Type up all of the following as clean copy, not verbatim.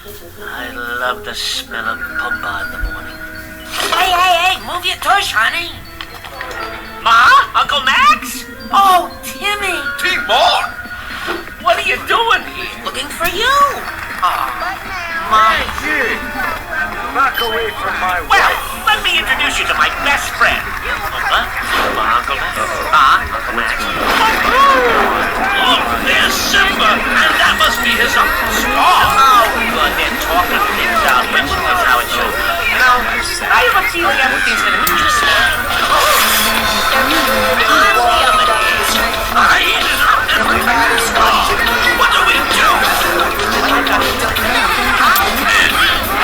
I love the smell of pumba in the morning. Hey, move your tush, honey. Ma? Uncle Max? Oh, Timmy. Timor! What are you doing here? Looking for you. Hey, kid! Back away from my Well, wife. let me introduce you to my best friend. Uncle Max? Uncle Max. Oh, there's Simba! And that must be his Uncle Scar! Oh, good. They're talking things out, which is how it should be. You know, I have a feeling everything's going to be just fine. I eat it up and bring back his Scar! What do we do?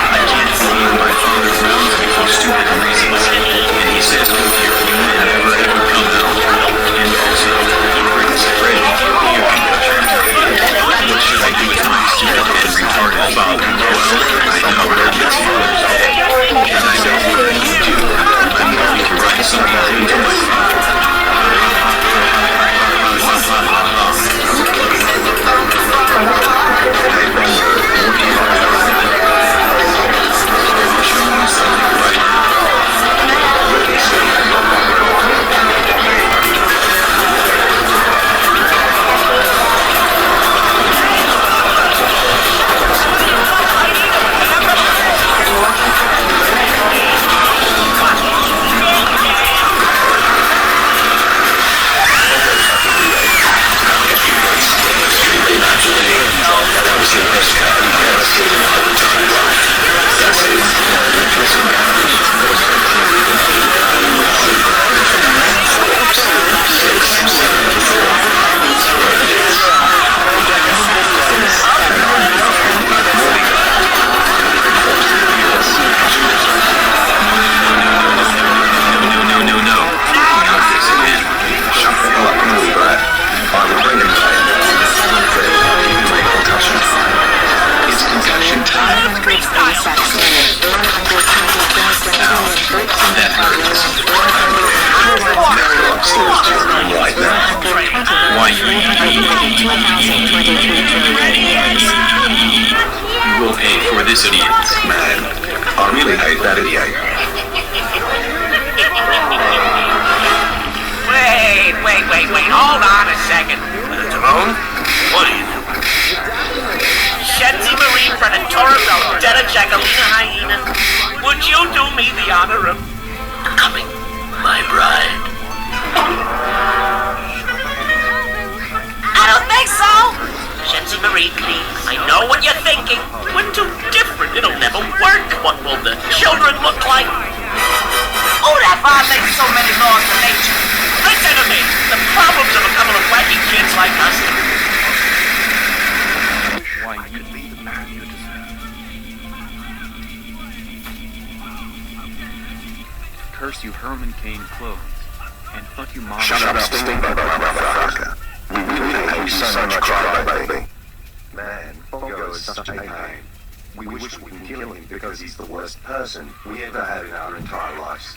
I can't see my father's mouth for stupid reasons, and he says no European man ever come out. And also, he brings bread to your concussion. What should I do with my stupid and retarded father? I know where he is, and I know what I need to do. I'm going to write something into it. You will pay for this idiot. Man, I really hate that idiot. Wait, hold on a second. Timon? What are you doing? Shenzi Marine Predatora Veldetta Jagalina Hyena. Would you do me the honor of becoming my bride? I don't think so. Shenzi Marie, please. I know what you're thinking. We're too different. It'll never work. What will the children look like? Oh, that violates so many laws of nature. Listen to me. The problems of a couple of wacky kids like us. Why you leave Curse you, Herman Cain clones. And fuck you, Mom. Shut up, Steamboat motherfucker. We really hate you so much, crybaby. Man, Bongo is such a pain. We wish we can kill him because he's the worst person we ever had in our entire lives.